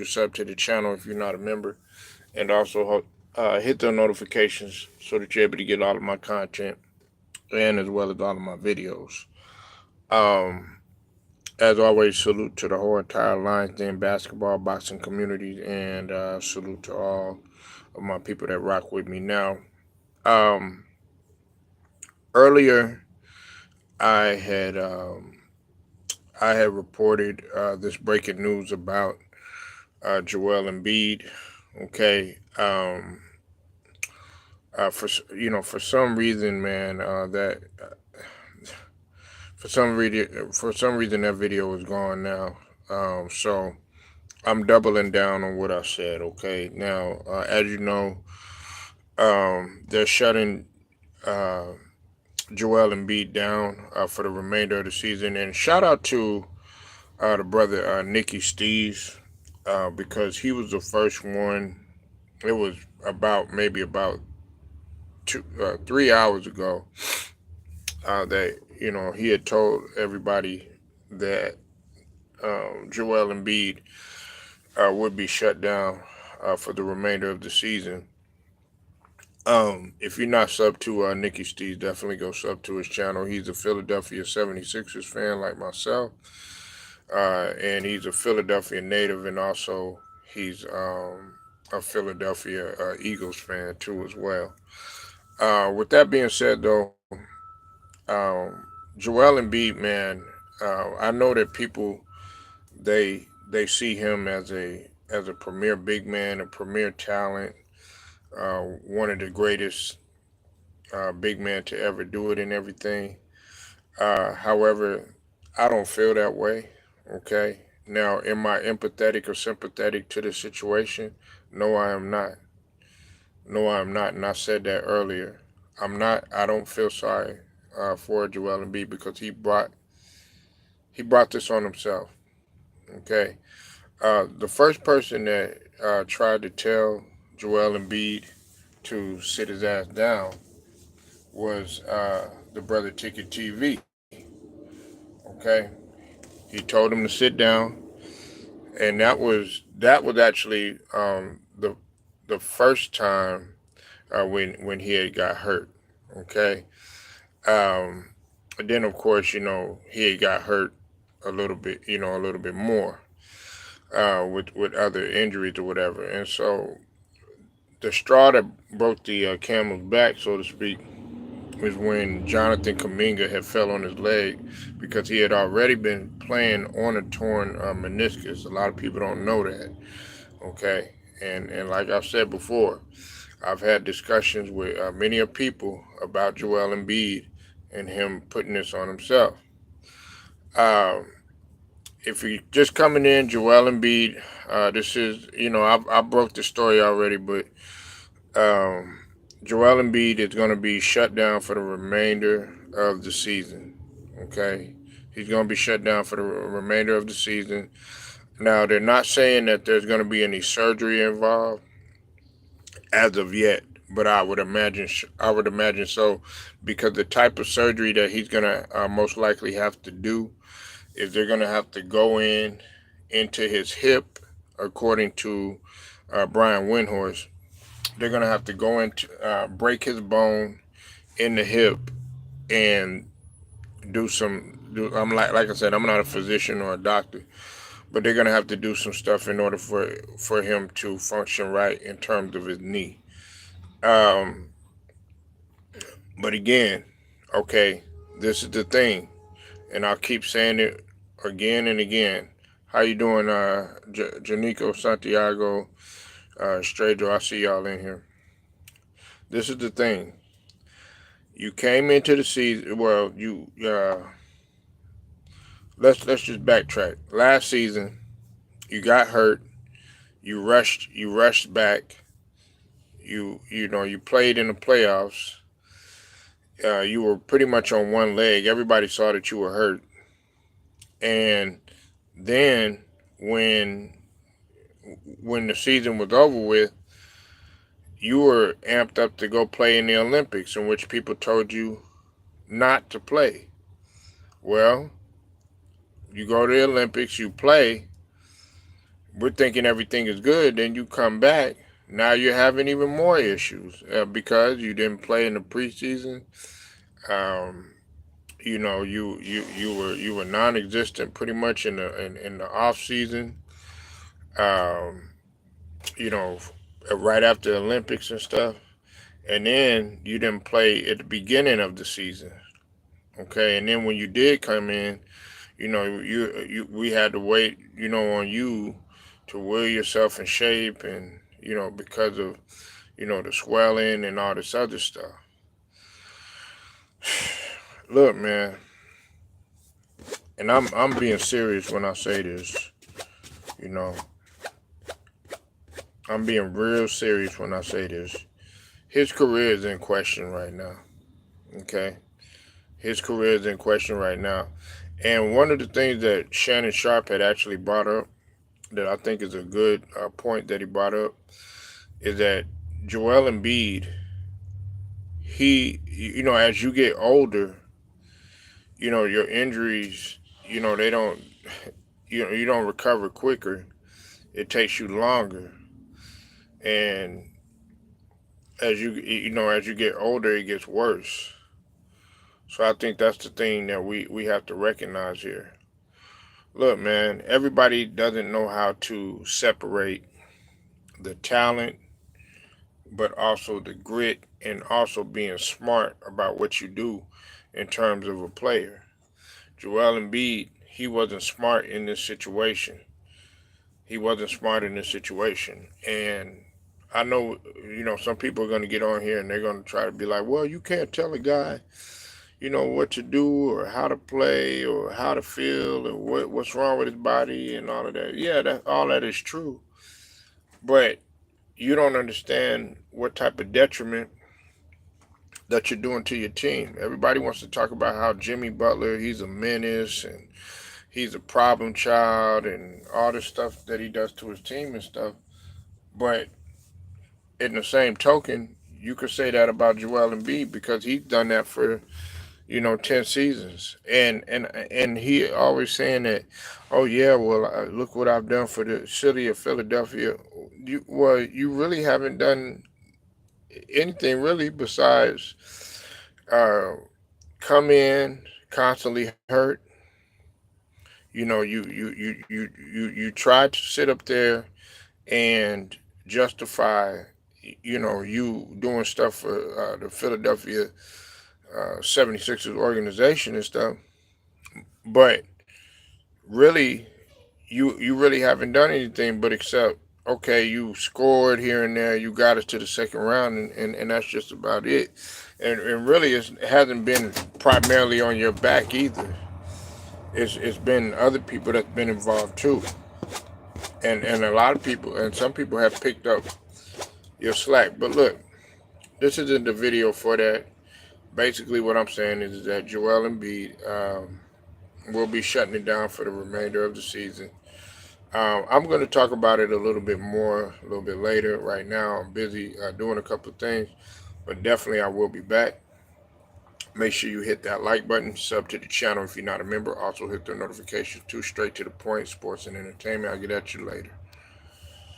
sub to the channel if you're not a member, and also hit the notifications so that you're able to get all of my content and as well as all of my videos. Um, as always, salute to the whole entire Lions Den basketball boxing community, and salute to all of my people that rock with me now. Um, Earlier, I had um, I had reported this breaking news about Joel Embiid. Okay, for some reason, man, that for some reason that video is gone now. So I'm doubling down on what I said. Okay, now as you know, they're shutting uh, Joel Embiid down for the remainder of the season. And shout out to the brother Nicky Steves because he was the first one. It was about 3 hours ago that he had told everybody that Joel Embiid would be shut down for the remainder of the season. If you're not sub to Nicky Steves, definitely go sub to his channel. He's a Philadelphia 76ers fan like myself, and he's a Philadelphia native, and also he's a Philadelphia Eagles fan too as well. With that being said, though, Joel Embiid, man, I know that people they see him as a premier big man, a premier talent, one of the greatest big men to ever do it and everything. However, I don't feel that way. Okay. Now, am I empathetic or sympathetic to the situation? No, I am not. No, I am not. And I said that earlier. I'm not. I don't feel sorry for Joel Embiid because he brought this on himself. Okay. The first person that tried to tell Joel Embiid to sit his ass down was the brother Ticket TV. Okay, he told him to sit down, and that was actually the first time when he had got hurt. Okay, um, and then of course he had got hurt a little bit, a little bit more with other injuries or whatever, and so the straw that broke the camel's back, so to speak, was when Jonathan Kaminga had fell on his leg because he had already been playing on a torn meniscus. A lot of people don't know that. Okay, and like I've said before, I've had discussions with many of people about Joel Embiid and him putting this on himself. Um, if you're just coming in, Joel Embiid, this is I broke the story already, but um, Joel Embiid is going to be shut down for the remainder of the season. Okay, he's going to be shut down for the remainder of the season. Now they're not saying that there's going to be any surgery involved as of yet, but I would imagine so, because the type of surgery that he's going to most likely have to do is they're going to have to go into his hip, according to Brian Windhorst. They're going to have to go into break his bone in the hip and I'm like I said, I'm not a physician or a doctor, but they're gonna have to do some stuff in order for him to function right in terms of his knee. Um, but again, okay, this is the thing, and I'll keep saying it again and again. How you doing, Janico Santiago, Stranger? I see y'all in here. This is the thing. You came into the season. Well, you let's just backtrack. Last season, you got hurt. You rushed back. You played in the playoffs. You were pretty much on one leg. Everybody saw that you were hurt. And then when when the season was over with, you were amped up to go play in the Olympics, in which people told you not to play. Well, you go to the Olympics, you play, we're thinking everything is good. Then you come back. Now you're having even more issues because you didn't play in the preseason. Um, you were non-existent pretty much in the off season. Um, you know, right after the Olympics and stuff, and then you didn't play at the beginning of the season. Okay, and then when you did come in, we had to wait, on you to will yourself in shape, and because of the swelling and all this other stuff. Look, man, and I'm being serious when I say this. You know, I'm being real serious when I say this. His career is in question right now. Okay, his career is in question right now. And one of the things that Shannon Sharp had actually brought up that I think is a good point that he brought up is that Joel Embiid, as you get older, your injuries, they don't, you don't recover quicker. It takes you longer, and as you get older, it gets worse. So I think that's the thing that we have to recognize here. Look, man, everybody doesn't know how to separate the talent, but also the grit and also being smart about what you do in terms of a player. Joel Embiid, he wasn't smart in this situation. He wasn't smart in this situation. And I know, some people are going to get on here and they're going to try to be like, well, you can't tell a guy, what to do or how to play or how to feel or what's wrong with his body and all of that. Yeah, all that is true. But you don't understand what type of detriment that you're doing to your team. Everybody wants to talk about how Jimmy Butler, he's a menace and he's a problem child and all this stuff that he does to his team and stuff. But in the same token, you could say that about Joel Embiid because he's done that for 10 seasons, and he always saying that, oh yeah, well, look what I've done for the city of Philadelphia. You really haven't done anything really besides uh, come in constantly hurt. You tried to sit up there and justify, you doing stuff for the Philadelphia 76ers organization and stuff, but really, you really haven't done anything but except, okay, you scored here and there, you got us to the second round, and that's just about it. And really, it hasn't been primarily on your back either. It's been other people that's been involved too, and a lot of people and some people have picked up your slack. But look, this isn't the video for that. Basically, what I'm saying is that Joel Embiid will be shutting it down for the remainder of the season. I'm going to talk about it a little bit more, a little bit later. Right now, I'm busy doing a couple of things, but definitely I will be back. Make sure you hit that like button, sub to the channel if you're not a member. Also hit the notifications too, straight to the point, sports and entertainment. I'll get at you later.